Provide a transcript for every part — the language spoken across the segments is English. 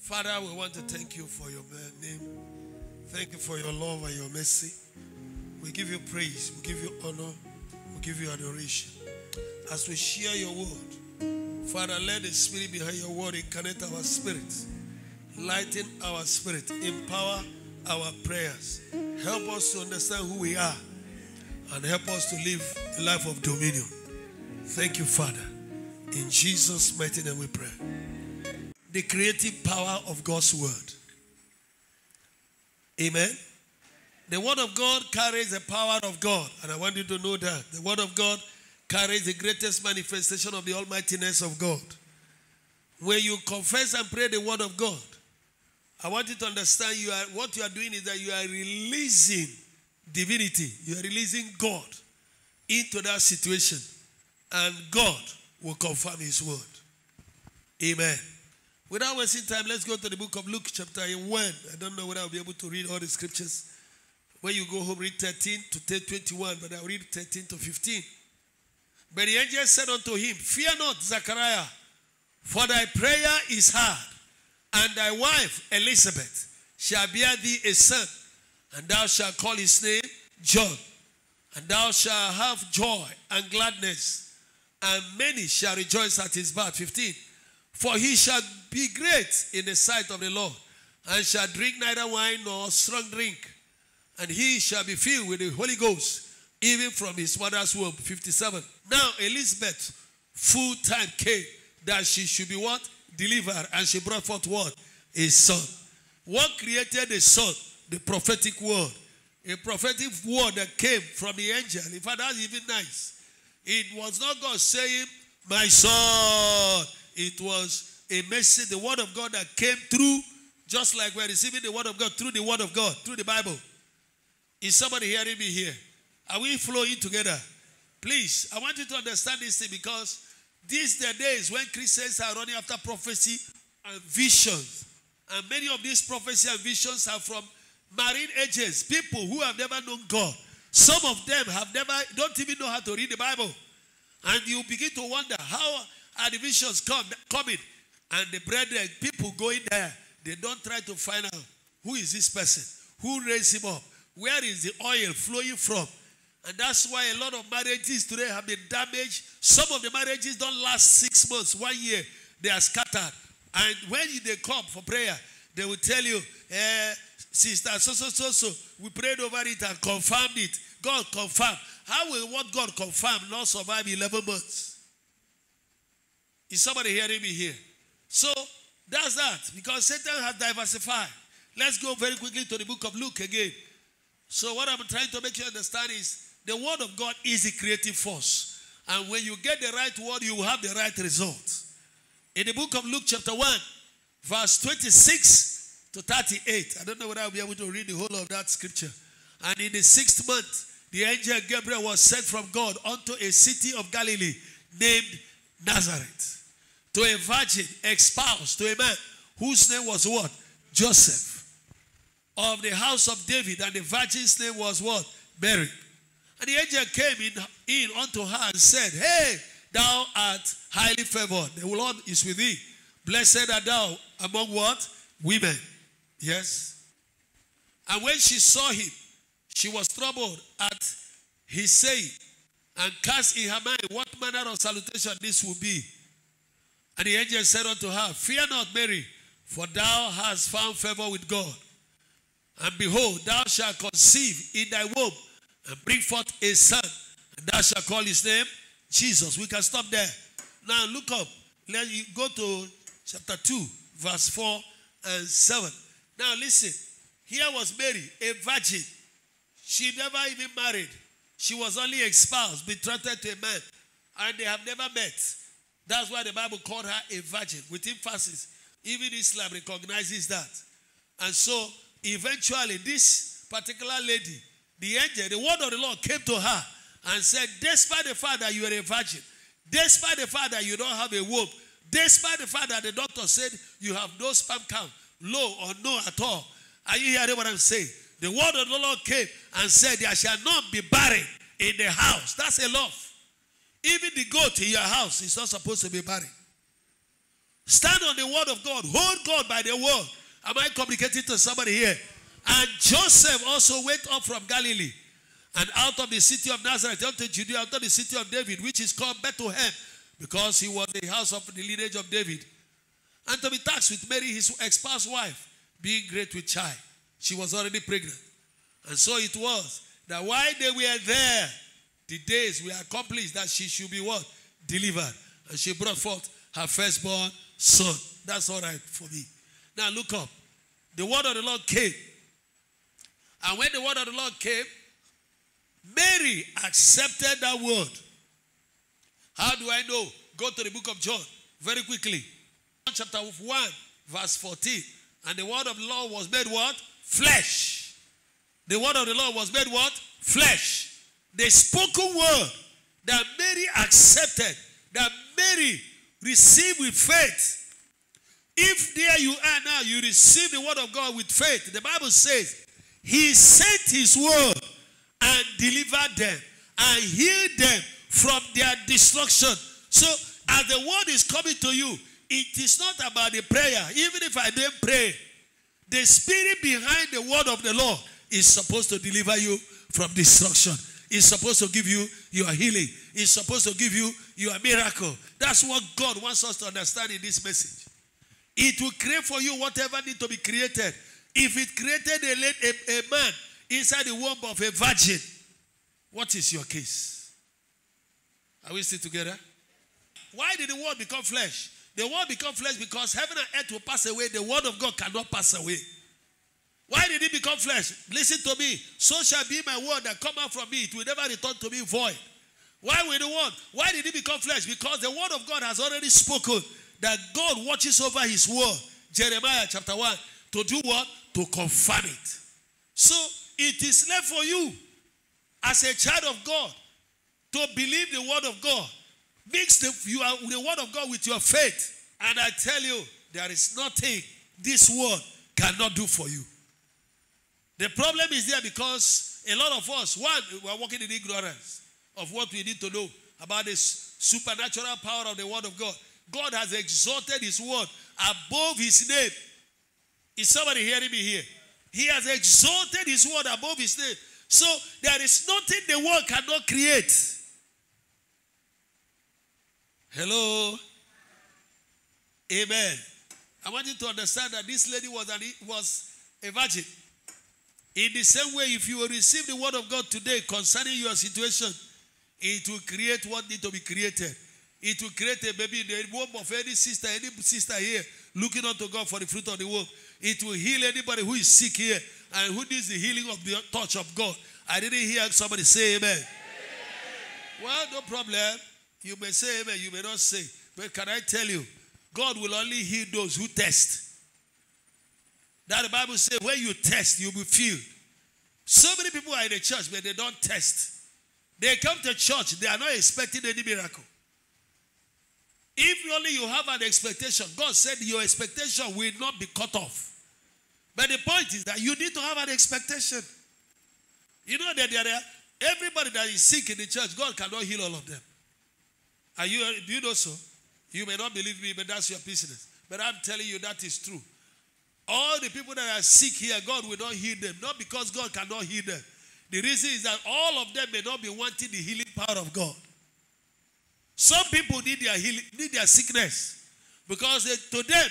Father, we want to thank you for your name. Thank you for your love and your mercy. We give you praise, we give you honor, we give you adoration. As we share your word, Father, let the Spirit behind your word incarnate our spirits, lighten our spirit, empower our prayers. Help us to understand who we are and help us to live a life of dominion. Thank you, Father. In Jesus' mighty name we pray. The creative power of God's word. Amen. The word of God carries the power of God. And I want you to know that. The word of God carries the greatest manifestation of the almightiness of God. When you confess and pray the word of God, I want you to understand what you are doing is that you are releasing divinity. You are releasing God into that situation. And God will confirm his word. Amen. Without wasting time, let's go to the book of Luke chapter 1. I don't know whether I'll be able to read all the scriptures. When you go home, read 13 to 21, but I'll read 13 to 15. But the angel said unto him, Fear not, Zechariah, for thy prayer is heard, and thy wife Elizabeth shall bear thee a son, and thou shalt call his name John. And thou shalt have joy and gladness, and many shall rejoice at his birth. 15. For he shall be great in the sight of the Lord, and shall drink neither wine nor strong drink. And he shall be filled with the Holy Ghost, even from his mother's womb. 57. Now Elizabeth, full time came that she should be what? Delivered. And she brought forth what? A son. What created a son? The prophetic word. A prophetic word that came from the angel. In fact, that's even nice. It was not God saying, my son. It was a message, the word of God that came through, just like we're receiving the word of God through the word of God, through the Bible. Is somebody hearing me here? Are we flowing together? Please, I want you to understand this thing, because these are the days when Christians are running after prophecy and visions. And many of these prophecies and visions are from marine agents, people who have never known God. Some of them don't even know how to read the Bible. And you begin to wonder, how are the visions coming? And the brethren, people going there, they don't try to find out, who is this person? Who raised him up? Where is the oil flowing from? And that's why a lot of marriages today have been damaged. Some of the marriages don't last 6 months, 1 year. They are scattered. And when they come for prayer, they will tell you, sister, so, we prayed over it and confirmed it. God confirmed. How will what God confirm not survive 11 months? Is somebody hearing me here? So, that's that. Because Satan has diversified. Let's go very quickly to the book of Luke again. So what I'm trying to make you understand is the word of God is a creative force. And when you get the right word, you will have the right result. In the book of Luke chapter 1, verse 26 to 38. I don't know whether I'll be able to read the whole of that scripture. And in the 6th month, the angel Gabriel was sent from God unto a city of Galilee named Nazareth, to a virgin espoused to a man whose name was what? Joseph, of the house of David, and the virgin's name was what? Mary. And the angel came in unto her and said, Hey, thou art highly favored. The Lord is with thee. Blessed art thou among what? Women. Yes. And when she saw him, she was troubled at his saying, and cast in her mind what manner of salutation this would be. And the angel said unto her, Fear not, Mary, for thou hast found favor with God. And behold, thou shalt conceive in thy womb, and bring forth a son, and thou shalt call his name Jesus. We can stop there. Now look up. Let you go to chapter 2, verse 4 and 7. Now listen. Here was Mary, a virgin. She never even married. She was only espoused, betrothed to a man, and they have never met. That's why the Bible called her a virgin, with emphasis. Even Islam recognizes that. And so, eventually, this particular lady, the angel, the word of the Lord came to her and said, despite the fact that you are a virgin, despite the fact that you don't have a womb, despite the fact that the doctor said you have no sperm count, low or no at all. Are you hearing what I'm saying? The word of the Lord came and said, there shall not be barren in the house. That's a law. Even the goat in your house is not supposed to be barren. Stand on the word of God. Hold God by the word. Am I communicating to somebody here? And Joseph also went up from Galilee and out of the city of Nazareth unto Judea, unto the city of David, which is called Bethlehem, because he was the house of the lineage of David. And to be taxed with Mary, his espoused wife, being great with child. She was already pregnant. And so it was that while they were there, the days were accomplished that she should be what? Delivered. And she brought forth her firstborn son. That's all right for me. Now look up. The word of the Lord came. And when the word of the Lord came, Mary accepted that word. How do I know? Go to the book of John very quickly. John chapter 1, verse 14. And the word of the Lord was made what? Flesh. The word of the Lord was made what? Flesh. The spoken word that Mary accepted, that Mary received with faith. If there you are now, you receive the word of God with faith. The Bible says, he sent his word and delivered them and healed them from their destruction. So, as the word is coming to you, it is not about the prayer. Even if I didn't pray, the spirit behind the word of the Lord is supposed to deliver you from destruction. It's supposed to give you your healing. It's supposed to give you your miracle. That's what God wants us to understand in this message. It will create for you whatever needs to be created. If it created a man inside the womb of a virgin, what is your case? Are we still together? Why did the word become flesh? The word become flesh because heaven and earth will pass away. The word of God cannot pass away. Why did it become flesh? Listen to me. So shall be my word that come out from me. It will never return to me void. Why will the word? Why did it become flesh? Because the word of God has already spoken that God watches over his word. Jeremiah chapter 1. To do what? To confirm it. So it is left for you as a child of God to believe the word of God. Mix the word of God with your faith. And I tell you, there is nothing this word cannot do for you. The problem is there because a lot of us, one, we are walking in ignorance of what we need to know about this supernatural power of the word of God. God has exalted his word above his name. Is somebody hearing me here? He has exalted his word above his name. So there is nothing the world cannot create. Hello? Amen. I want you to understand that this lady was a virgin. In the same way, if you will receive the word of God today concerning your situation, it will create what needs to be created. It will create a baby in the womb of any sister here looking unto God for the fruit of the womb. It will heal anybody who is sick here and who needs the healing of the touch of God. I didn't hear somebody say amen. Amen. Well, no problem. You may say amen, you may not say. But can I tell you, God will only heal those who test. That the Bible says, when you test, you'll be filled. So many people are in the church, but they don't test. They come to church, they are not expecting any miracle. If only you have an expectation, God said your expectation will not be cut off. But the point is that you need to have an expectation. You know that everybody that is sick in the church, God cannot heal all of them. Do you know so? You may not believe me, but that's your business. But I'm telling you that is true. All the people that are sick here, God will not heal them. Not because God cannot heal them. The reason is that all of them may not be wanting the healing power of God. Some people need their healing, need their sickness. Because to them,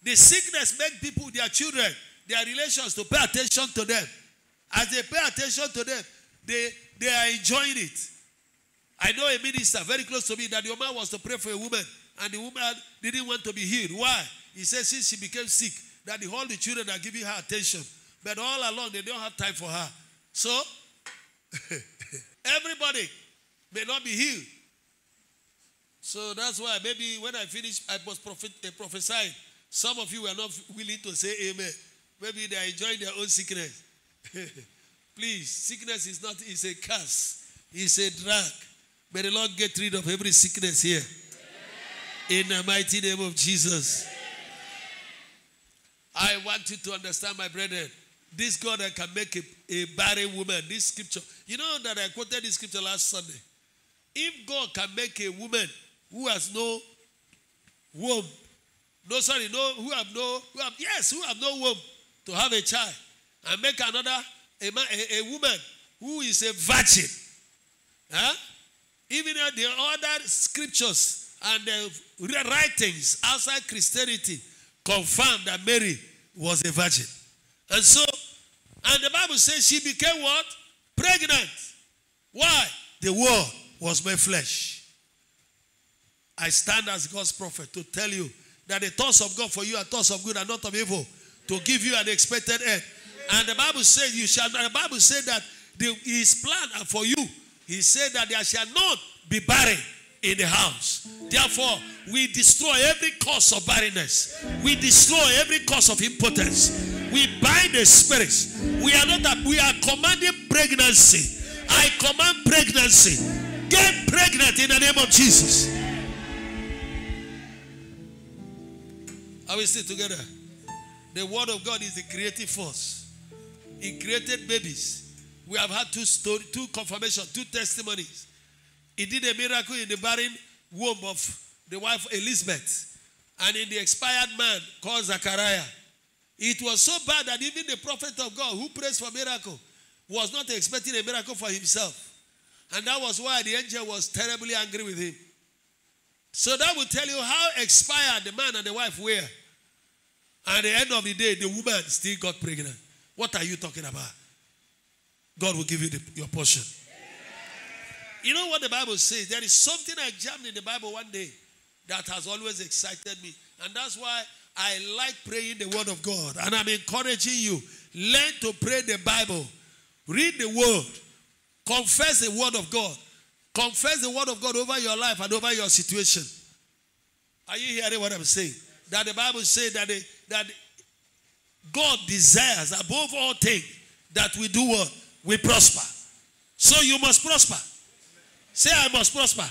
the sickness makes people, their children, their relations to pay attention to them. As they pay attention to them, they are enjoying it. I know a minister very close to me that the man was to pray for a woman and the woman didn't want to be healed. Why? He said since she became sick, that all the children are giving her attention. But all along, they don't have time for her. So, everybody may not be healed. So that's why maybe when I finish, I was prophesying. Some of you were not willing to say amen. Maybe they are enjoying their own sickness. Please, sickness is not, it's a curse. It's a drag. May the Lord get rid of every sickness here. In the mighty name of Jesus. I want you to understand, my brethren, this God that can make a barren woman, this scripture. You know that I quoted this scripture last Sunday. If God can make a woman who has no womb who have no womb to have a child, and make another a woman who is a virgin. Huh? Even the other scriptures and the writings outside Christianity confirm that Mary was a virgin. And the Bible says she became what? Pregnant. Why? The word was made flesh. I stand as God's prophet to tell you that the thoughts of God for you are thoughts of good and not of evil, to give you an expected end. And the Bible says the Bible said that his plan for you, he said that there shall not be barren in the house. Therefore, we destroy every cause of barrenness. We destroy every cause of impotence. We bind the spirits. We are commanding pregnancy. I command pregnancy. Get pregnant in the name of Jesus. Are we still together? The word of God is the creative force. He created babies. We have had two confirmations, two testimonies. He did a miracle in the barren womb of the wife Elizabeth, and in the expired man called Zachariah. It was so bad that even the prophet of God who prays for miracle was not expecting a miracle for himself. And that was why the angel was terribly angry with him. So that will tell you how expired the man and the wife were. And at the end of the day, the woman still got pregnant. What are you talking about? God will give you your portion. You know what the Bible says? There is something I jammed in the Bible one day that has always excited me. And that's why I like praying the word of God. And I'm encouraging you. Learn to pray the Bible. Read the word. Confess the word of God. Confess the word of God over your life and over your situation. Are you hearing what I'm saying? That the Bible says that God desires above all things that we do what? We prosper. So you must prosper. Say, I must prosper.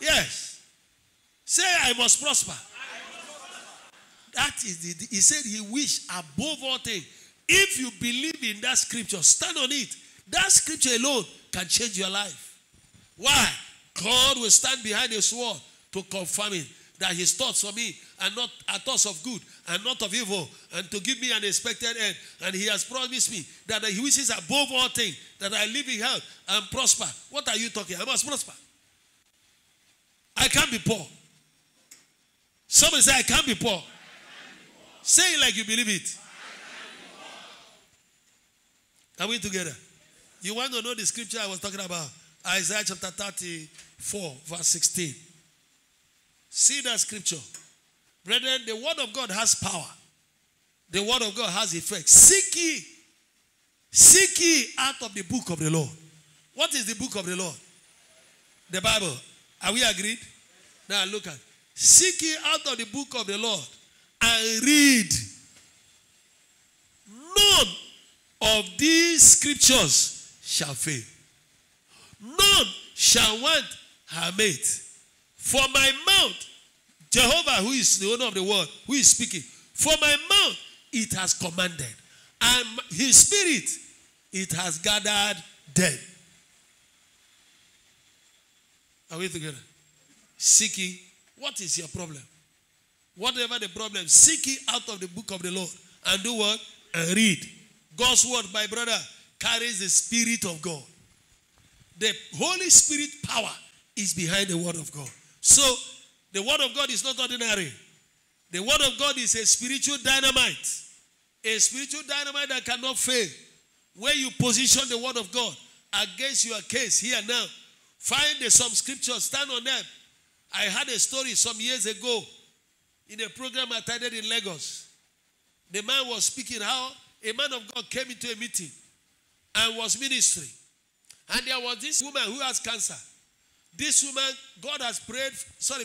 Yes. Say, I must prosper. That is he said he wished above all things. If you believe in that scripture, stand on it. That scripture alone can change your life. Why? God will stand behind his word to confirm it. That his thoughts for me are thoughts of good and not of evil, and to give me an expected end. And he has promised me that he wishes above all things that I live in health and prosper. What are you talking? I must prosper. I can't be poor. Somebody say, I can't be poor. Say it like you believe it. Are we together? You want to know the scripture I was talking about? Isaiah chapter 34, verse 16. See that scripture. Brethren, the word of God has power. The word of God has effect. Seek ye out of the book of the Lord. What is the book of the Lord? The Bible. Are we agreed? Now look at. Seek ye out of the book of the Lord and read. None of these scriptures shall fail. None shall want her mate. For my mouth, Jehovah, who is the owner of the world, who is speaking, for my mouth it has commanded, and his spirit it has gathered them. Are we together? Seek ye. What is your problem? Whatever the problem, seek ye out of the book of the Lord and do what? And read. God's word, my brother, carries the Spirit of God. The Holy Spirit power is behind the word of God. So, the word of God is not ordinary. The word of God is a spiritual dynamite. A spiritual dynamite that cannot fail. Where you position the word of God against your case here now, find some scriptures, stand on them. I had a story some years ago in a program I attended in Lagos. The man was speaking how a man of God came into a meeting and was ministering. And there was this woman who has cancer. This woman, God has prayed,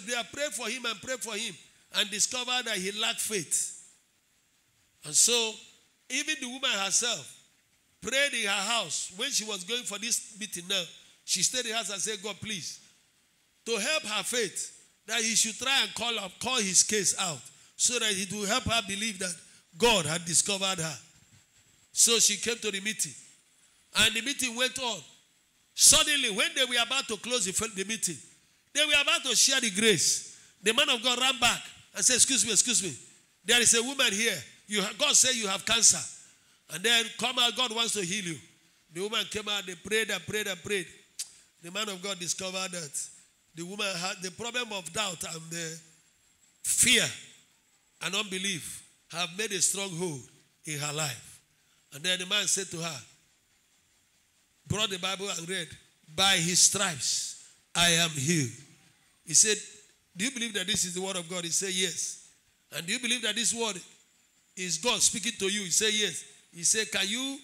they have prayed for him and prayed for him and discovered that he lacked faith. And so, even the woman herself prayed in her house when she was going for this meeting now. She stayed in her house and said, God, please, to help her faith, that he should try and call his case out so that it will help her believe that God had discovered her. So she came to the meeting. And the meeting went on. Suddenly, when they were about to close the meeting, they were about to share the grace. The man of God ran back and said, excuse me. There is a woman here. God said you have cancer. And then come out, God wants to heal you. The woman came out, they prayed and prayed and prayed. The man of God discovered that the woman had the problem of doubt and the fear and unbelief have made a stronghold in her life. And then the man said to her, brought the Bible and read, by his stripes I am healed. He said, do you believe that this is the word of God? He said, yes. And do you believe that this word is God speaking to you? He said, yes. He said, can you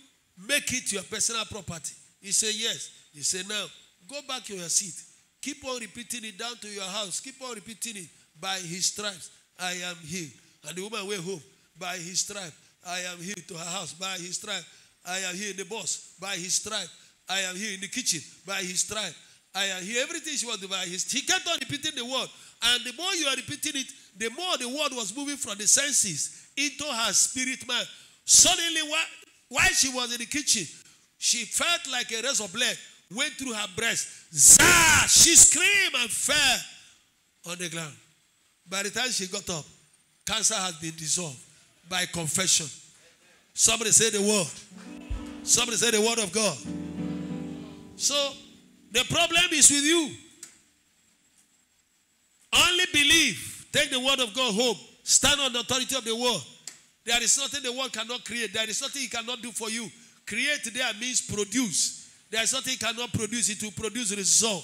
make it your personal property? He said, yes. He said, now, go back to your seat. Keep on repeating it down to your house. Keep on repeating it. By his stripes, I am healed. And the woman went home. By his stripe, I am healed. To her house. By his stripe, I am healed. The boss. By his stripe, I am healed. In the kitchen. By his stripe, I am healed. Everything she wanted by his. He kept on repeating the word. And the more you are repeating it, the more the word was moving from the senses into her spirit man. Suddenly, while she was in the kitchen, she felt like a razor blade went through her breast. Zah! She screamed and fell on the ground. By the time she got up, cancer had been dissolved by confession. Somebody say the word. Somebody say the word of God. So, the problem is with you. Only believe. Take the word of God home. Stand on the authority of the word. There is nothing the word cannot create. There is nothing he cannot do for you. Create there means produce. There is nothing he cannot produce. It will produce result.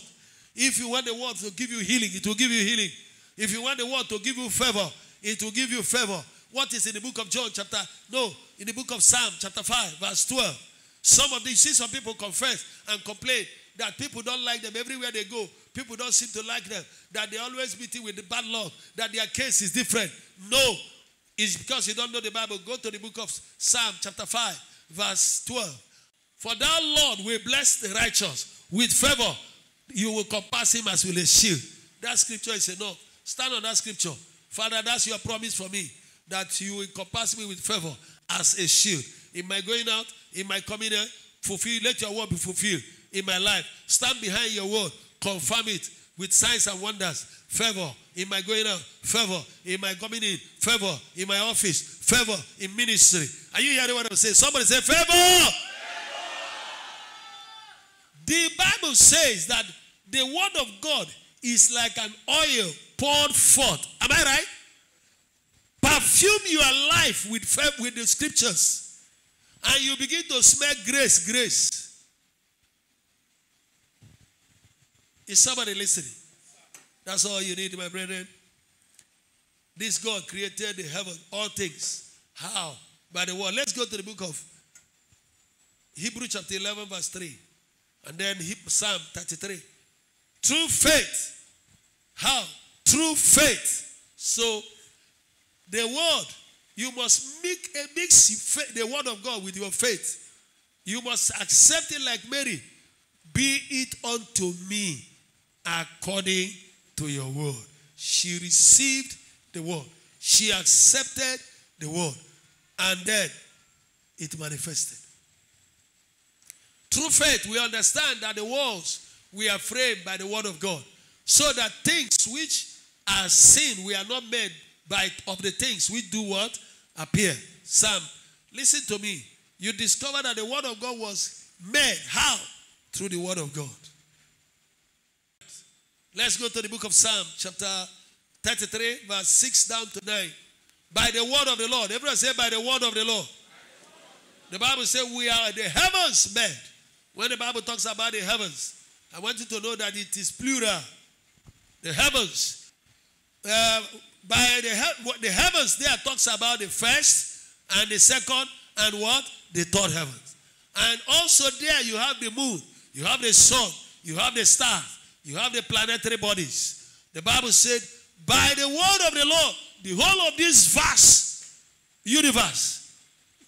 If you want the word to give you healing, it will give you healing. If you want the word to give you favor, it will give you favor. What is in the book of John in the book of Psalm chapter 5 verse 12. Some of these, see some people confess and complain that people don't like them everywhere they go. People don't seem to like them. That they always meeting with the bad luck. That their case is different. No. It's because you don't know the Bible. Go to the book of Psalm chapter 5 verse 12. For thou, Lord, will bless the righteous. With favor, you will compass him as with a shield. That scripture is enough. Stand on that scripture. Father, that's your promise for me. That you will compass me with favor as a shield. In my going out, in my coming in, fulfill, let your word be fulfilled in my life. Stand behind your word. Confirm it with signs and wonders. Favor in my going out. Favor in my coming in. Favor in my office. Favor in ministry. Are you hearing what I'm saying? Somebody say favor. Favor. The Bible says that the word of God is like an oil poured forth. Am I right? Perfume your life with the scriptures. And you begin to smell grace, grace. Is somebody listening? That's all you need, my brethren. This God created the heaven, all things. How? By the word. Let's go to the book of Hebrews chapter 11 verse 3. And then Psalm 33. Through faith. How? Through faith. So, the word, you must mix the word of God with your faith. You must accept it like Mary. Be it unto me according to your word. She received the word. She accepted the word. And then it manifested. Through faith, we understand that the walls we are framed by the word of God. So that things which are seen, we are not made of the things which do what? Appear. Sam, listen to me. You discover that the word of God was made. How? Through the word of God. Let's go to the book of Psalm, chapter 33, verse 6 down to 9. By the word of the Lord. Everyone say, by the word of the Lord. The Bible says we are the heavens made. When the Bible talks about the heavens, I want you to know that it is plural. The heavens. By the heavens there talks about the first and the second and what? The third heavens. And also there you have the moon, you have the sun, you have the stars, you have the planetary bodies. The Bible said, by the word of the Lord, the whole of this vast universe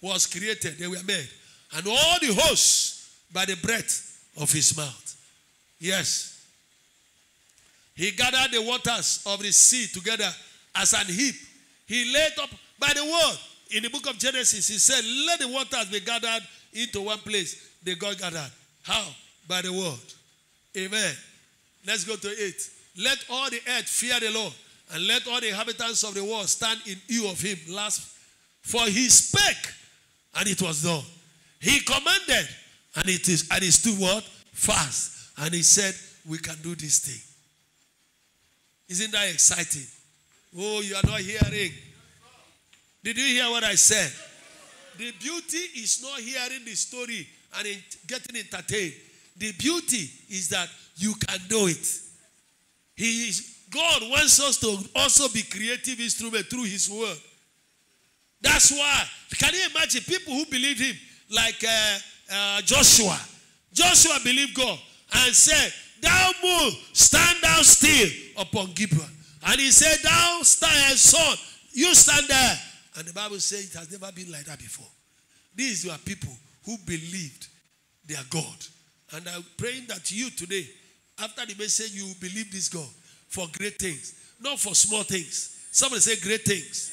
was created. They were made. And all the hosts by the breath of his mouth. Yes. He gathered the waters of the sea together as an heap. He laid up by the word. In the book of Genesis, he said, let the waters be gathered into one place. They got gathered. How? By the word. Amen. Let's go to 8. Let all the earth fear the Lord and let all the inhabitants of the world stand in awe of him. For he spake, and it was done. He commanded, and he stood what? Fast. And he said, we can do this thing. Isn't that exciting? Oh, you are not hearing. Did you hear what I said? The beauty is not hearing the story and getting entertained. The beauty is that you can do it. God wants us to also be creative instrument through his word. That's why. Can you imagine people who believe him like Joshua? Joshua believed God and said, thou moon, stand thou still upon Gibeon. And he said, thou sun, you stand there. And the Bible says it has never been like that before. These are people who believed their God. And I'm praying that you today, after the message, you will believe this God for great things, not for small things. Somebody say great things.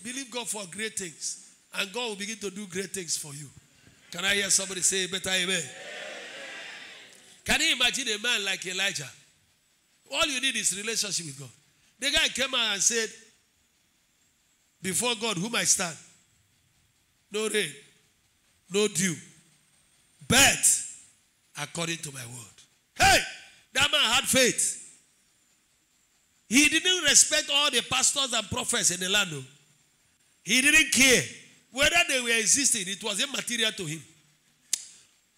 Believe God for great things, and God will begin to do great things for you. Can I hear somebody say better amen? Can you imagine a man like Elijah? All you need is relationship with God. The guy came out and said, before God, whom I stand? No rain, no dew, but according to my word. Hey, that man had faith. He didn't respect all the pastors and prophets in the land. He didn't care whether they were existing. It was immaterial to him.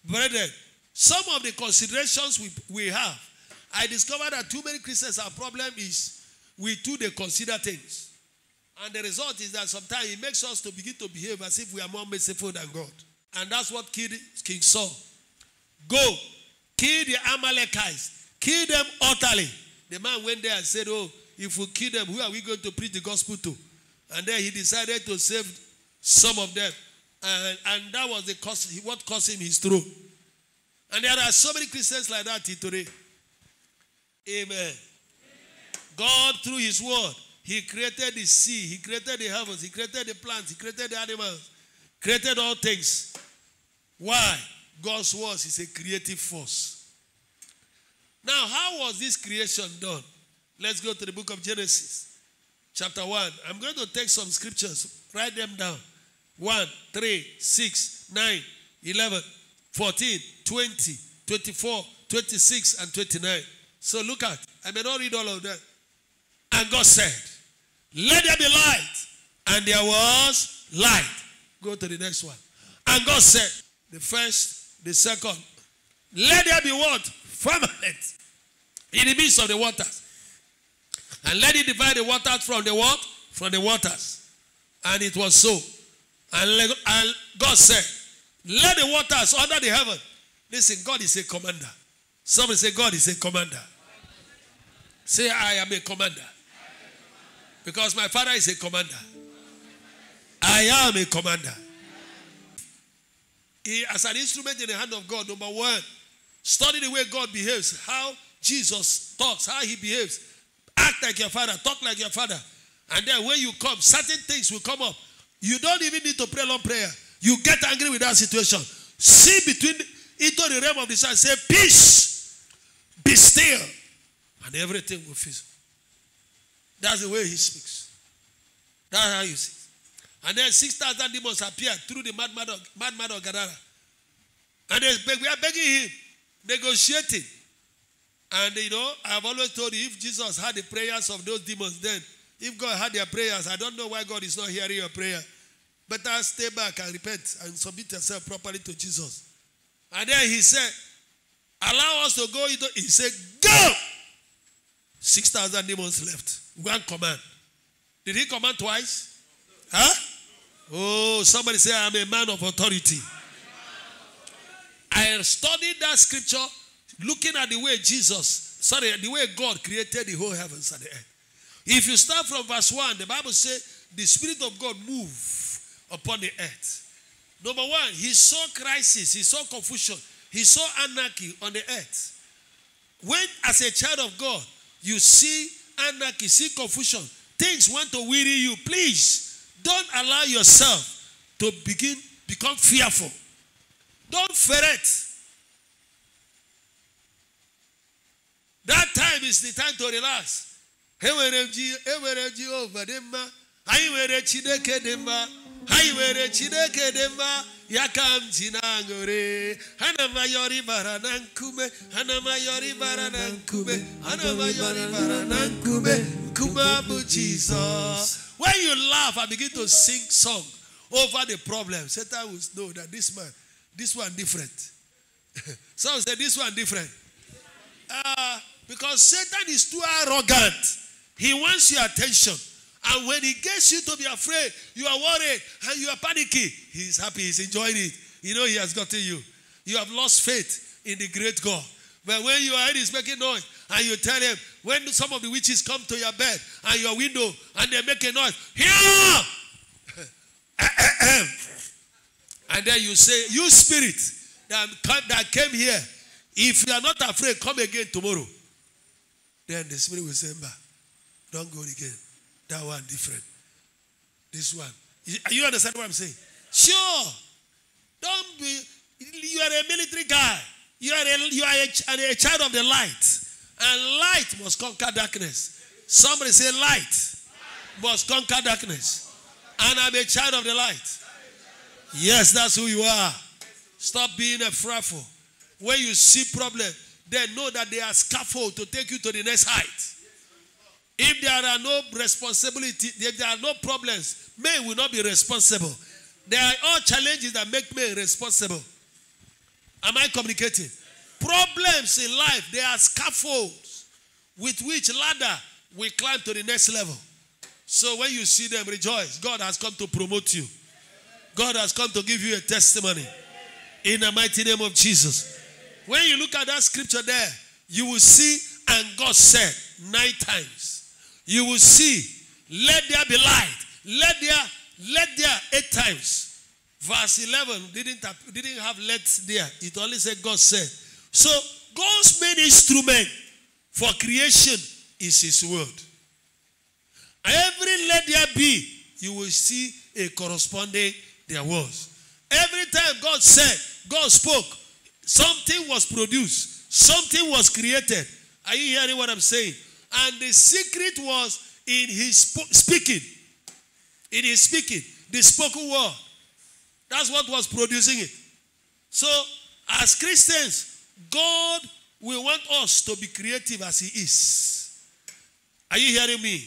Brethren, some of the considerations we have, I discovered that too many Christians, our problem is we too they consider things. And the result is that sometimes it makes us to begin to behave as if we are more merciful than God. And that's what killed King Saul. Go, kill the Amalekites, kill them utterly. The man went there and said, oh, if we kill them, who are we going to preach the gospel to? And then he decided to save some of them. And that was what cost him his throne. And there are so many Christians like that today. Amen. God, through his word, he created the sea, he created the heavens, he created the plants, he created the animals, created all things. Why? God's word is a creative force. Now, how was this creation done? Let's go to the book of Genesis, chapter 1. I'm going to take some scriptures, write them down. 1, 3, 6, 9, 11, 14, 20, 24, 26, and 29. So look at, I may not read all of them. And God said, let there be light. And there was light. Go to the next one. And God said, the first, the second, let there be what? Firmament in the midst of the waters. And let it divide the waters from the what? From the waters. And it was so. And God said, let the waters under the heaven. Listen, God is a commander. Somebody say, God is a commander. Say, I am a commander. Because my father is a commander. I am a commander. As an instrument in the hand of God, number one, study the way God behaves, how Jesus talks, how he behaves. Act like your father, talk like your father. And then when you come, certain things will come up. You don't even need to pray long prayer. You get angry with that situation. See into the realm of the sun and say, peace, be still. And everything will fizzle. That's the way he speaks. That's how you see it. And then 6,000 demons appeared through the madman of Gadara. And we are begging him, negotiating. And I have always told you, if Jesus had the prayers of those demons then, if God had their prayers, I don't know why God is not hearing your prayer. Better stay back and repent and submit yourself properly to Jesus. And then he said, allow us to go. He said, go! 6,000 demons left. One command. Did he command twice? Huh? Oh, somebody say, I'm a man of authority. I studied that scripture looking at the way the way God created the whole heavens and the earth. If you start from verse 1, the Bible says the Spirit of God moved upon the earth. Number one, he saw crisis, he saw confusion, he saw anarchy on the earth. When, as a child of God, you see anarchy, see confusion, things want to weary you, please don't allow yourself to become fearful. Don't ferret. That time is the time to relax. Ewere Jehovah dema. Hai were Chineke dema. Hai were Chineke dema. Yakam jinangore. Hanama yori baranankume. Hanama yori baranankume. Hanama yori baranankume. Kumabu Jesus. When you laugh and begin to sing song over the problem, Satan will know that this one different. Some say this one different. Because Satan is too arrogant. He wants your attention. And when he gets you to be afraid, you are worried and you are panicking, he's happy, he's enjoying it. You know he has gotten you. You have lost faith in the great God. But when your head is making noise and you tell him, when some of the witches come to your bed and your window and they make a noise, here! And then you say, you spirit that came here, if you are not afraid, come again tomorrow. Then the spirit will say, don't go again. That one different. This one. You understand what I'm saying? Sure. Don't be. You are a military guy. You are a child of the light. And light must conquer darkness. Somebody say light must conquer darkness. And I'm a child of the light. Yes, that's who you are. Stop being a frightful. When you see problem, then know that they are scaffold to take you to the next height. If there are no responsibility, if there are no problems, men will not be responsible. There are all challenges that make men responsible. Am I communicating? Problems in life, they are scaffolds with which ladder we climb to the next level. So when you see them, rejoice. God has come to promote you. God has come to give you a testimony. In the mighty name of Jesus. When you look at that scripture there, you will see, and God said 9 times. You will see, let there be light. Let there 8 times. Verse 11 didn't have let there. It only said God said. So God's main instrument for creation is his word. Every let there be, you will see a corresponding there was. Every time God said, God spoke, something was produced. Something was created. Are you hearing what I'm saying? And the secret was in his speaking. In his speaking. The spoken word. That's what was producing it. So, as Christians, God will want us to be creative as he is. Are you hearing me?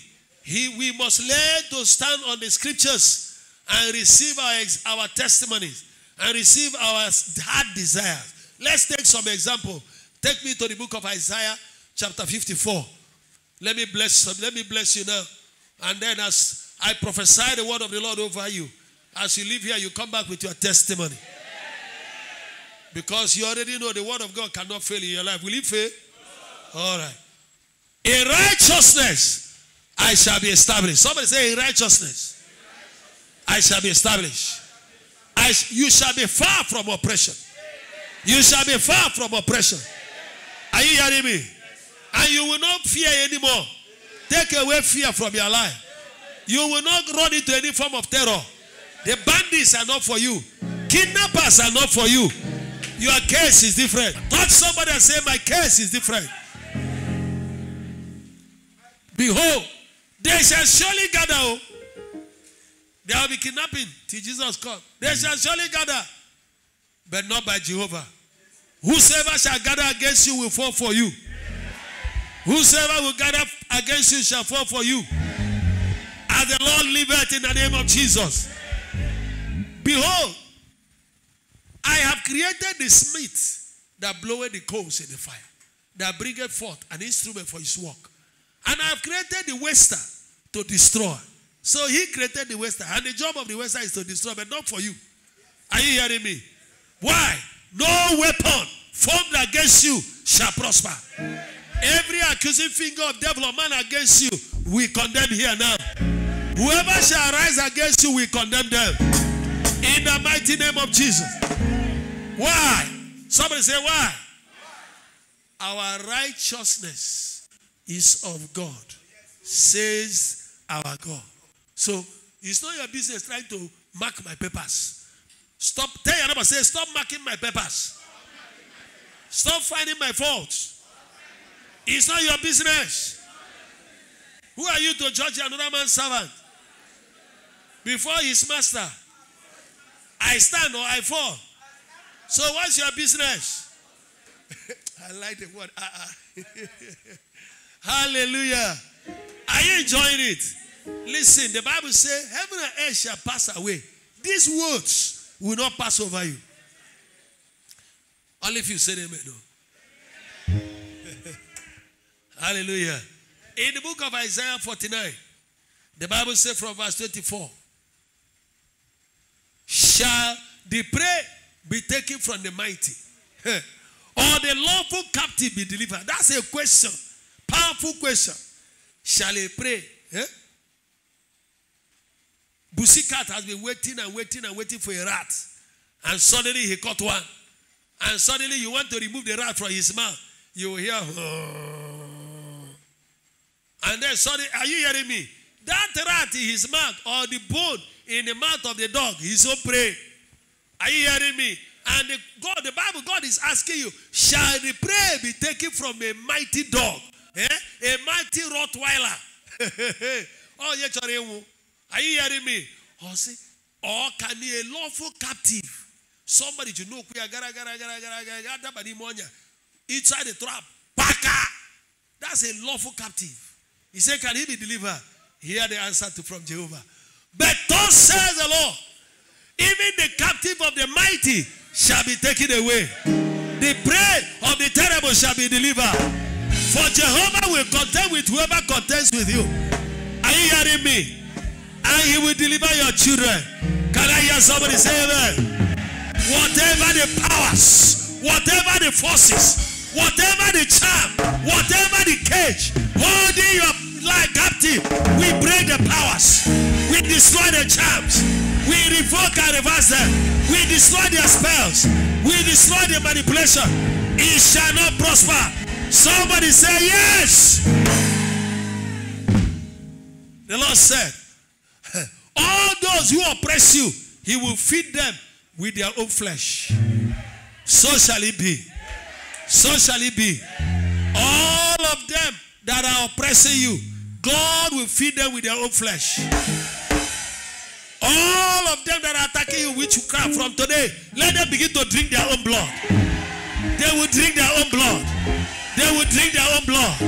We must learn to stand on the scriptures and receive our testimonies and receive our heart desires. Let's take some example. Take me to the book of Isaiah chapter 54. Let me bless you now. And then as I prophesy the word of the Lord over you, as you leave here, you come back with your testimony. Because you already know the word of God cannot fail in your life. Will it fail? All right. In righteousness, I shall be established. Somebody say, in righteousness, I shall be established. You shall be far from oppression. You shall be far from oppression. Are you hearing me? And you will not fear anymore. Take away fear from your life. You will not run into any form of terror. The bandits are not for you. Kidnappers are not for you. Your case is different. Touch somebody and say, my case is different. Behold, they shall surely gather. There will be kidnapping till Jesus comes. They shall surely gather, but not by Jehovah. Whosoever shall gather against you will fall for you. Whosoever will gather against you shall fall for you. As the Lord liveth in the name of Jesus. Behold, I have created the smith that bloweth the coals in the fire, that bringeth forth an instrument for his work. And I have created the waster to destroy. So he created the waster. And the job of the waster is to destroy, but not for you. Are you hearing me? Why? No weapon formed against you shall prosper. Every accusing finger of devil or man against you, we condemn here now. Whoever shall rise against you, we condemn them. In the mighty name of Jesus. Why? Somebody say why? Our righteousness is of God, says our God. So, it's not your business trying to mark my papers. Stop. Tell your neighbor, say, stop marking my papers. Stop finding my faults. It's not your business. Who are you to judge another man's servant? Before his master. I stand or I fall. So what's your business? I like the word. Hallelujah. Are you enjoying it? Listen, the Bible says, heaven and earth shall pass away. These words will not pass over you. Only if you say amen. No. Hallelujah. In the book of Isaiah 49, the Bible says from verse 24, shall the prey be taken from the mighty? Or the lawful captive be delivered? That's a question. Powerful question. Shall a prey? Pussycat has been waiting and waiting and waiting for a rat. And suddenly he caught one. And suddenly you want to remove the rat from his mouth. You will hear, and then suddenly, are you hearing me? That rat in his mouth or the bone in the mouth of the dog, he's so prey. Are you hearing me? And the Bible, God is asking you, shall the prey be taken from a mighty dog? A mighty Rottweiler? Oh, are you hearing me? Or can be a lawful captive? Somebody you know, inside the trap. That's a lawful captive. He said, can he be delivered? Hear the answer from Jehovah. But thus says the Lord, even the captive of the mighty shall be taken away. The prey of the terrible shall be delivered. For Jehovah will contend with whoever contends with you. Are you hearing me? And he will deliver your children. Can I hear somebody say amen? Whatever the powers, whatever the forces, whatever the charm, whatever the cage, holding your life captive, we break the powers. We destroy the charms. We revoke and reverse them. We destroy their spells. We destroy the manipulation. It shall not prosper. Somebody say yes. The Lord said, all those who oppress you, he will feed them with their own flesh. So shall it be. So shall it be. All of them that are oppressing you, God will feed them with their own flesh. All of them that are attacking you, witchcraft, from today, let them begin to drink their own blood. They will drink their own blood. They will drink their own blood.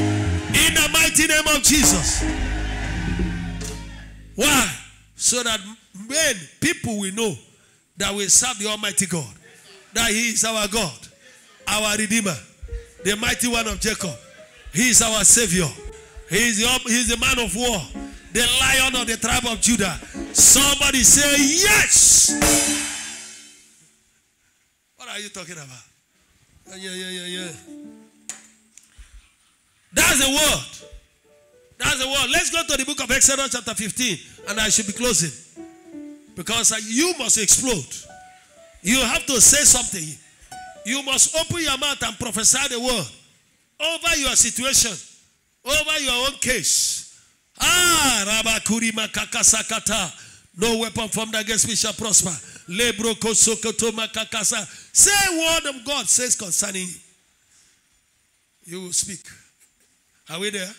In the mighty name of Jesus. Why? So that people will know that we serve the Almighty God. That He is our God, our Redeemer, the mighty one of Jacob. He is our Savior. He is the man of war, the Lion of the tribe of Judah. Somebody say yes. What are you talking about? Yeah. That's the word. That's the word. Let's go to the book of Exodus chapter 15. And I should be closing. Because you must explode. You have to say something. You must open your mouth and prophesy the word over your situation, over your own case. Rabakuri makakasakata. No weapon formed against me shall prosper. Lebroko sokoto makakasa. Say word of God says concerning you. You will speak. Are we there?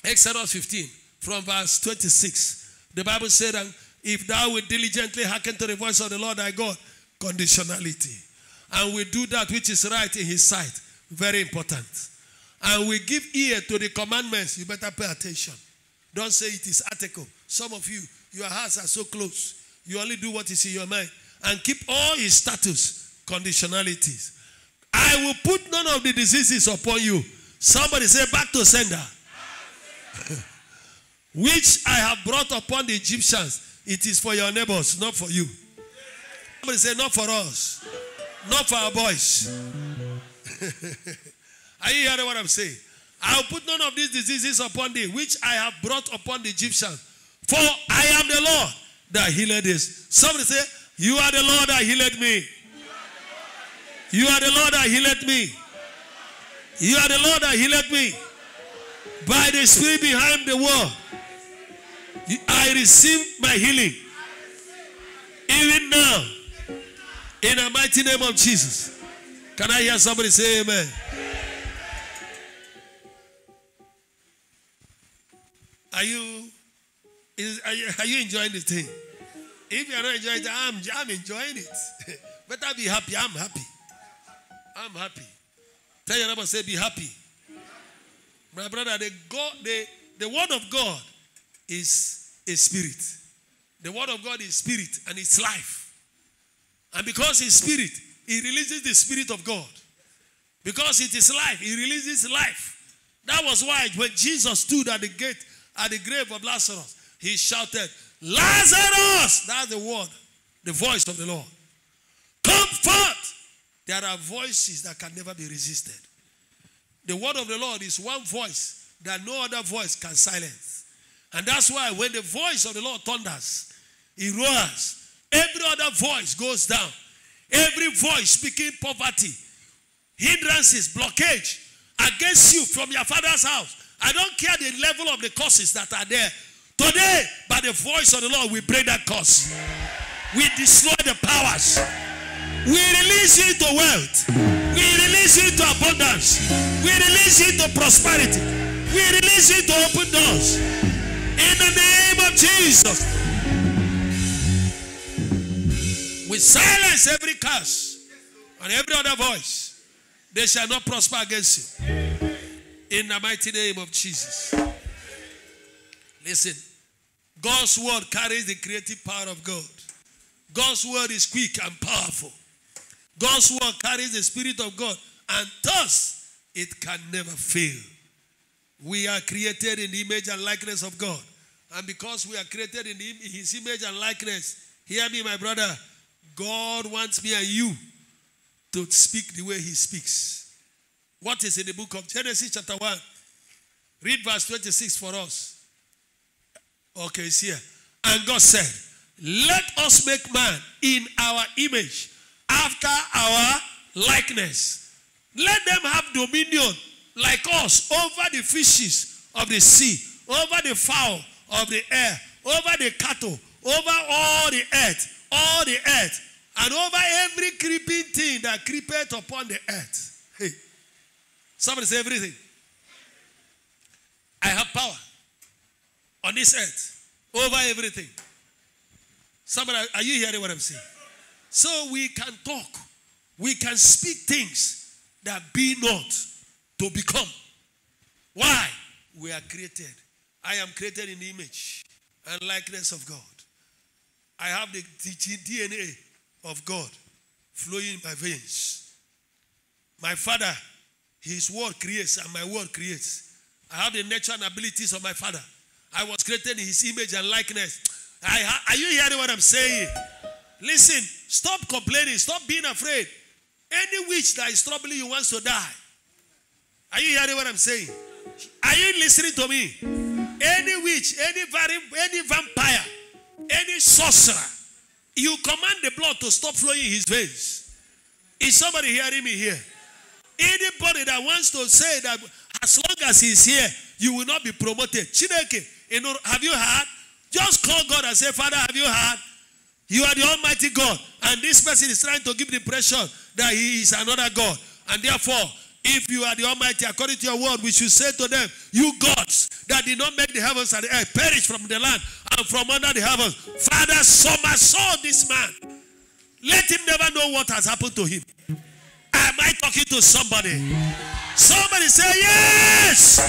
Exodus 15 from verse 26. The Bible said, and if thou wilt diligently hearken to the voice of the Lord thy God, conditionality. And we do that which is right in his sight. Very important. And we give ear to the commandments. You better pay attention. Don't say it is article. Some of you, your hearts are so close. You only do what is in your mind. And keep all his status, conditionalities. I will put none of the diseases upon you. Somebody say, back to sender. Which I have brought upon the Egyptians. It is for your neighbors, not for you. Somebody say, not for us. Not for our boys. Are you hearing what I'm saying? I will put none of these diseases upon thee, which I have brought upon the Egyptians. For I am the Lord that healed this. Somebody say, you are the Lord that healed me. You are the Lord that healed me. You are the Lord that healed me. By the Spirit behind the wall, I receive my healing. Even now, in the mighty name of Jesus. Can I hear somebody say amen? Are you enjoying the thing? If you are not enjoying it, I'm enjoying it. Better be happy. I'm happy. I'm happy. Tell your neighbor, say, be happy. My brother, the word of God is a spirit. The word of God is spirit and it's life. And because it's spirit, it releases the spirit of God. Because it is life, it releases life. That was why when Jesus stood at the gate, at the grave of Lazarus, he shouted, Lazarus! That's the word, the voice of the Lord. Come forth! There are voices that can never be resisted. The word of the Lord is one voice that no other voice can silence. And that's why when the voice of the Lord thunders, it roars. Every other voice goes down. Every voice speaking poverty, hindrances, blockage against you from your father's house. I don't care the level of the curses that are there. Today, by the voice of the Lord, we break that curse. We destroy the powers. We release you into wealth. We release you into abundance. We release you into prosperity. We release you to open doors. In the name of Jesus. We silence every curse and every other voice. They shall not prosper against you. In the mighty name of Jesus. Listen. God's word carries the creative power of God. God's word is quick and powerful. God's word carries the Spirit of God, and thus it can never fail. We are created in the image and likeness of God. And because we are created in His image and likeness, hear me, my brother, God wants me and you to speak the way He speaks. What is in the book of Genesis chapter 1? Read verse 26 for us. Okay, it's here. And God said, let us make man in our image, after our likeness. Let them have dominion like us over the fishes of the sea, over the fowl of the air, over the cattle, over all the earth, and over every creeping thing that creepeth upon the earth. Hey, somebody say everything. I have power on this earth over everything. Somebody, are you hearing what I'm saying? So we can talk. We can speak things that be not to become. Why? We are created. I am created in the image and likeness of God. I have the DNA of God flowing in my veins. My Father, His word creates and my word creates. I have the nature and abilities of my Father. I was created in His image and likeness. Are you hearing what I'm saying? Listen, stop complaining. Stop being afraid. Any witch that is troubling you wants to die. Are you hearing what I'm saying? Are you listening to me? Any witch, any vampire, any sorcerer, you command the blood to stop flowing in his veins. Is somebody hearing me here? Anybody that wants to say that as long as he's here, you will not be promoted. Chineke, have you heard? Just call God and say, Father, have you heard? You are the Almighty God. And this person is trying to give the impression that He is another God. And therefore, if you are the Almighty, according to your word, we should say to them, you gods that did not make the heavens and the earth, perish from the land and from under the heavens. Father, somersault this man. Let him never know what has happened to him. Am I talking to somebody? Somebody say, yes!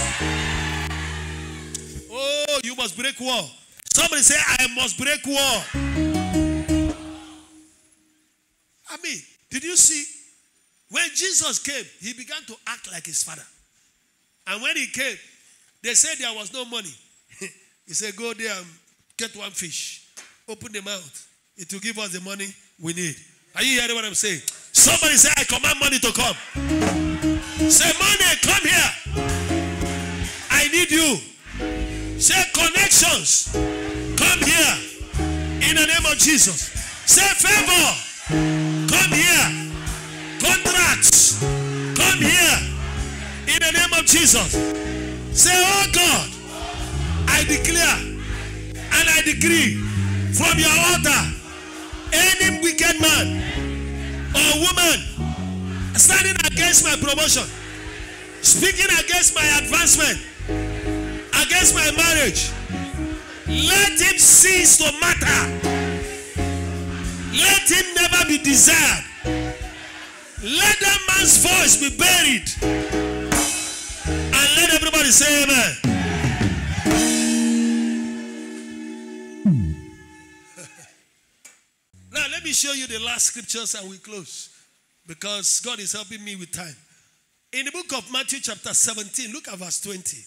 Oh, you must break war. Somebody say, I must break war. I mean, did you see? When Jesus came, He began to act like His Father. And when He came, they said there was no money. He said, go there and get one fish. Open the mouth. It will give us the money we need. Are you hearing what I'm saying? Somebody say, I command money to come. Say, money, come here. I need you. Say, connections, come here. In the name of Jesus. Say, favor. Come here. Contracts, come here. In the name of Jesus. Say, oh God, I declare and I decree from your altar, any wicked man or woman standing against my promotion, speaking against my advancement, against my marriage, Let him cease to matter. Let him never be desired. Let that man's voice be buried. And let everybody say amen. Now let me show you the last scriptures and we close. Because God is helping me with time. In the book of Matthew chapter 17, look at verse 20.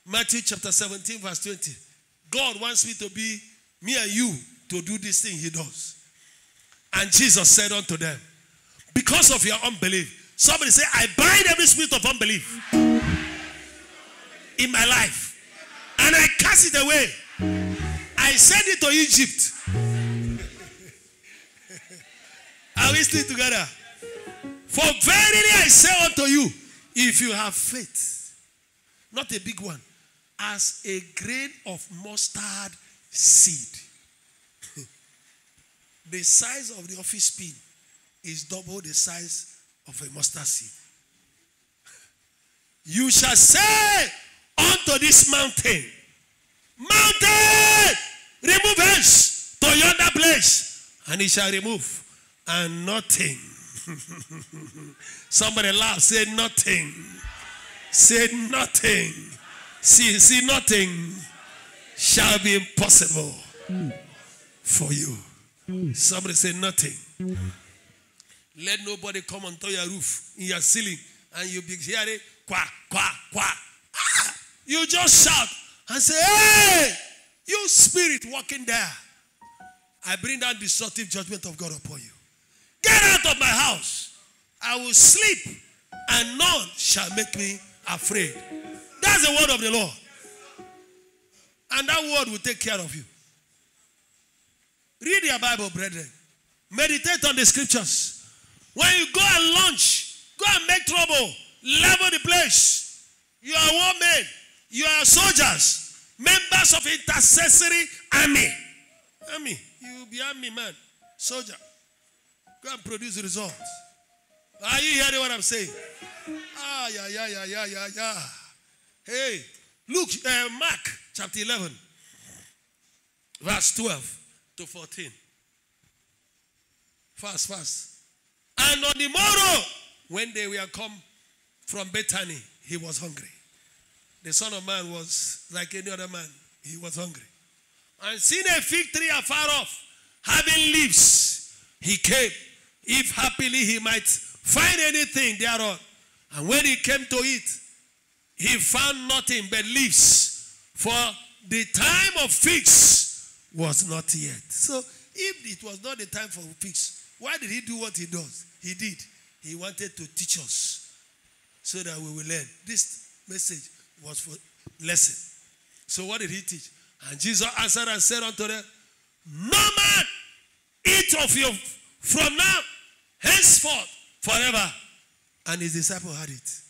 Matthew chapter 17 verse 20. God wants me to be, me and you, to do this thing he does. And Jesus said unto them, because of your unbelief. Somebody say, I bind every spirit of unbelief in my life. And I cast it away. I send it to Egypt. Are we still together? For verily I say unto you, if you have faith, not a big one, as a grain of mustard seed. The size of the office pin is double the size of a mustard seed. You shall say unto this mountain, mountain, remove hence to yonder place, and it shall remove, and nothing. Somebody laugh, say nothing. Say nothing. See nothing shall be impossible for you. Somebody say nothing. Let nobody come onto your roof, in your ceiling, and you be hearing quack, quack, quack. Ah! You just shout and say, hey, you spirit walking there. I bring down destructive judgment of God upon you. Get out of my house. I will sleep, and none shall make me afraid. That's the word of the Lord. And that word will take care of you. Read your Bible, brethren. Meditate on the scriptures. When you go and launch, go and make trouble, level the place. You are warmen. You are soldiers, members of intercessory army. Army. You will be army man, soldier. Go and produce results. Are you hearing what I'm saying? Ah, yeah. Hey, look, Mark chapter 11, verse 12 to 14. Fast. And on the morrow, when they were come from Bethany, he was hungry. The Son of Man was like any other man. He was hungry. And seeing a fig tree afar off, having leaves, he came, if happily he might find anything thereon. And when he came to it, he found nothing but leaves, for the time of figs was not yet. So if it was not the time for figs, why did he do what he does? He did. He wanted to teach us so that we will learn. This message was for lesson. So what did he teach? And Jesus answered and said unto them, no man eat of you from now, henceforth, forever. And his disciple had it.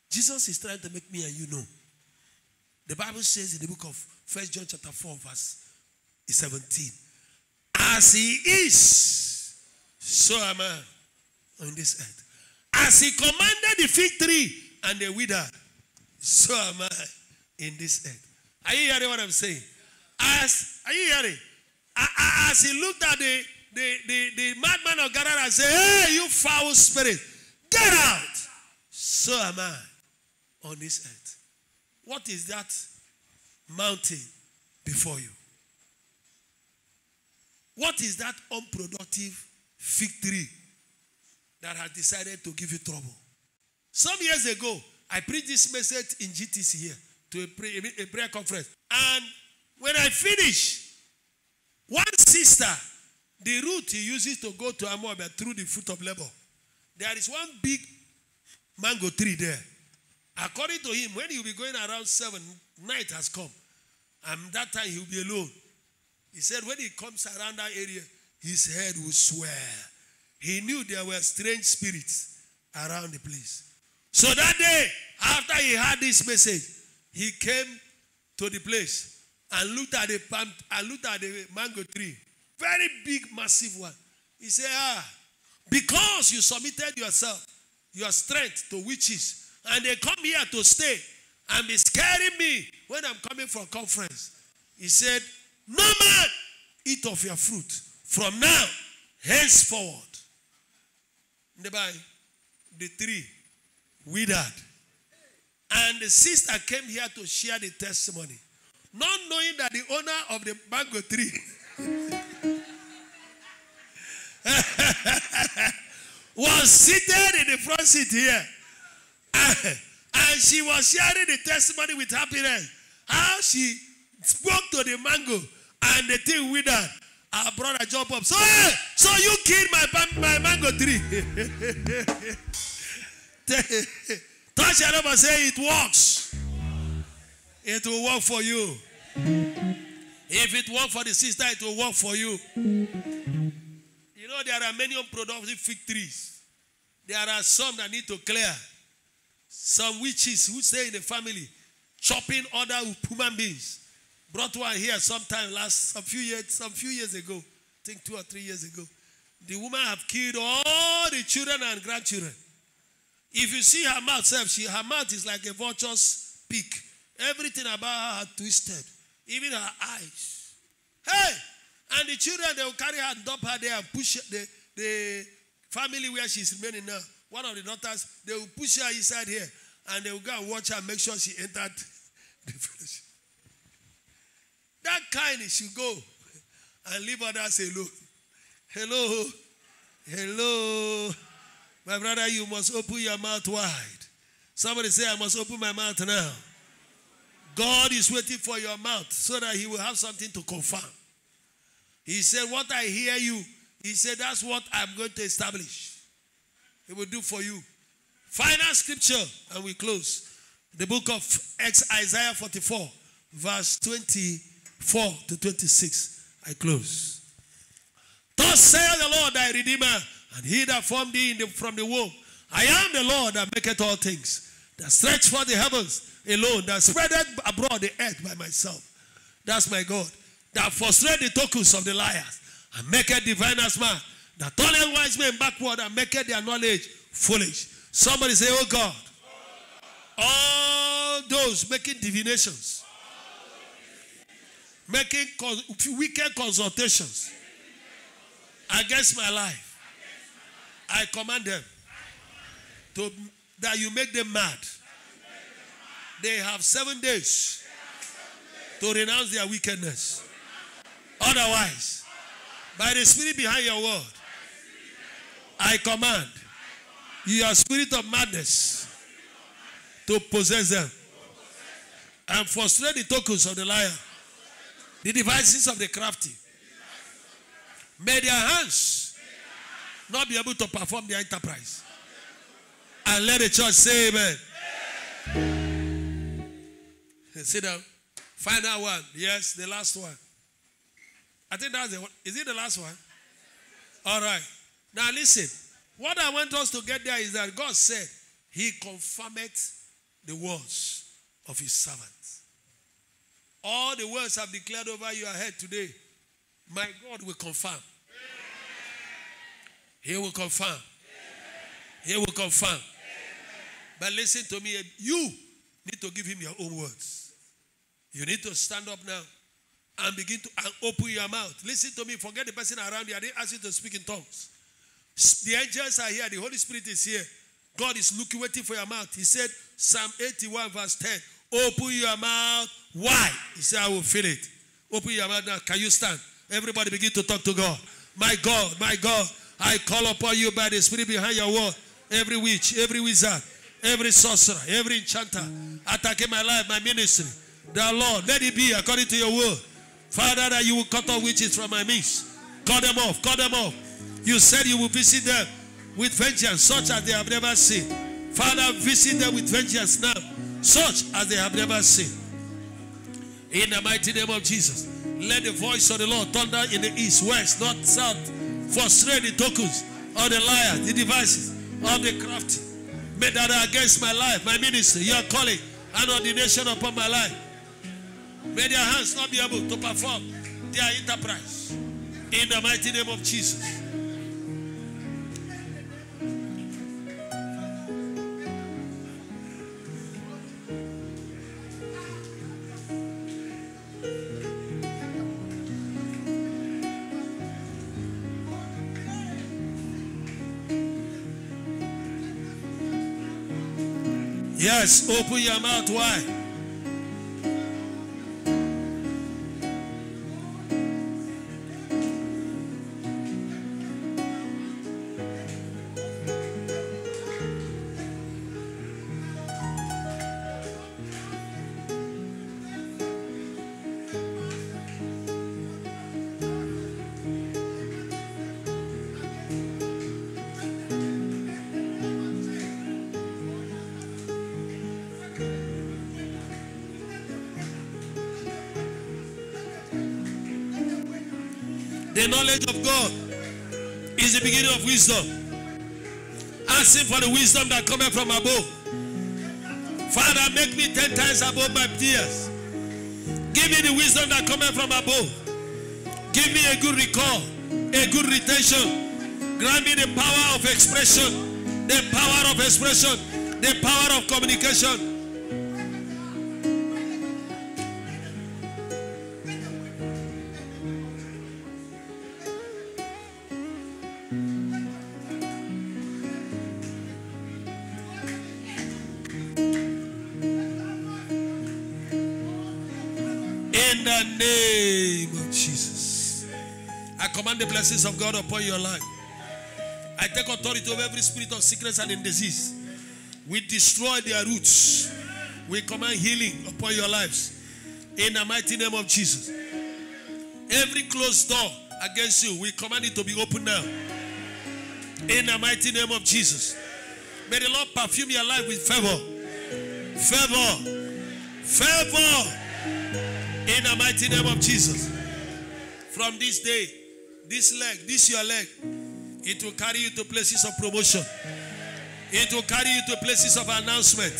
Jesus is trying to make me and you know. The Bible says in the book of 1 John chapter 4 verse 17, as he is, so am I on this earth. As he commanded the fig tree and the withered, so am I in this earth. Are you hearing what I'm saying? Are you hearing? As he looked at the madman of Gadara and said, hey, you foul spirit, get out. So am I on this earth. What is that mountain before you? What is that unproductive fig tree that has decided to give you trouble? Some years ago, I preached this message in GTC here to a prayer conference. And when I finished, one sister, the route he uses to go to Amoab through the fruit of labor, there is one big mango tree there. According to him, when he will be going around 7, night has come. And that time he will be alone. He said when he comes around that area, his head will swell. He knew there were strange spirits around the place. So that day, after he heard this message, he came to the place and looked at the palm, and looked at the mango tree. Very big, massive one. He said, because you submitted yourself, your strength to witches, and they come here to stay, and be scaring me when I'm coming from conference. He said, no man eat of your fruit from now, henceforward. The tree withered. And the sister came here to share the testimony, not knowing that the owner of the mango tree was seated in the front seat here. And she was sharing the testimony with happiness. How she spoke to the mango and the thing withered. Our brother jumped up. So, hey, so you killed my mango tree. Touch your neighbor, say it works. It will work for you. If it works for the sister, it will work for you. You know, there are many unproductive fig trees. There are some that need to clear. Some witches who stay in the family chopping other human beings. Brought one here sometime some few years ago. I think 2 or 3 years ago. The woman have killed all the children and grandchildren. If you see her mouth, her mouth is like a vulture's beak. Everything about her twisted. Even her eyes. Hey! And the children, they will carry her and dump her there and push the family where she's remaining now. One of the daughters, they will push her inside here. And they will go and watch her and make sure she entered the fellowship. That kind should go and leave others alone. Hello. Hello. My brother, you must open your mouth wide. Somebody say, I must open my mouth now. God is waiting for your mouth so that he will have something to confirm. He said, what I hear you, he said, that's what I'm going to establish. He will do for you. Final scripture, and we close. The book of Isaiah 44, verse 24 to 26. I close. Thus saith the Lord thy Redeemer, and he that formed thee from the womb. I am the Lord that maketh all things, that stretch forth the heavens alone, that spreadeth abroad the earth by myself. That's my God. That frustrate the tokens of the liars, and maketh diviners mad, that turneth wise men backward, and maketh their knowledge foolish. Somebody say, oh God. All those making divinations, making wicked consultations against my life, I command them that you make them mad. They have 7 days to renounce their wickedness. Otherwise, by the spirit behind your word, I command your spirit of madness to possess them and frustrate the tokens of the liar, the devices of the crafty. May their hands not be able to perform their enterprise. And let the church say amen. Sit down. Final one. Yes, the last one. I think that's the one. Is it the last one? All right. Now listen. What I want us to get there is that God said he confirmeth the words of his servants. All the words I've declared over your head today, my God will confirm. He will confirm. He will confirm. But listen to me. You need to give him your own words. You need to stand up now and begin to open your mouth. Listen to me. Forget the person around you. I didn't ask you to speak in tongues. The angels are here. The Holy Spirit is here. God is looking, waiting for your mouth. He said, Psalm 81 verse 10, open your mouth wide. He said, I will fill it. Open your mouth now. Can you stand? Everybody begin to talk to God. My God, I call upon you by the Spirit behind your word. Every witch, every wizard, every sorcerer, every enchanter attacking my life, my ministry. The Lord, let it be according to your word. Father, that you will cut off witches from my midst. Cut them off, cut them off. You said you will visit them with vengeance, such as they have never seen. Father, visit them with vengeance now, such as they have never seen. In the mighty name of Jesus, let the voice of the Lord thunder in the east, west, north, south. Frustrate the tokens of the liars, the devices of the crafty. May that are against my life, my ministry, your calling, and ordination upon my life. May their hands not be able to perform their enterprise. In the mighty name of Jesus. Yes, open your mouth wide. The knowledge of God is the beginning of wisdom. Ask him for the wisdom that cometh from above. Father, make me 10 times above my peers. Give me the wisdom that cometh from above. Give me a good recall, a good retention. Grant me the power of expression, the power of expression, the power of communication. In the name of Jesus, I command the blessings of God upon your life. I take authority over every spirit of sickness and disease. We destroy their roots. We command healing upon your lives. In the mighty name of Jesus. Every closed door against you, we command it to be opened now. In the mighty name of Jesus. May the Lord perfume your life with favor. Favor. Favor. In the mighty name of Jesus. From this day, this leg, this your leg, it will carry you to places of promotion. It will carry you to places of announcement.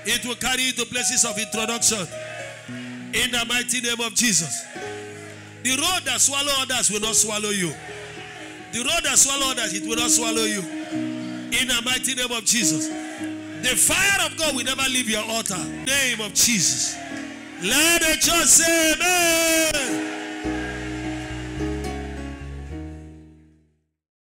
It will carry you to places of introduction. In the mighty name of Jesus. The road that swallow others will not swallow you. The road that swallow others, it will not swallow you. In the mighty name of Jesus. The fire of God will never leave your altar. In the name of Jesus. Let the church say amen.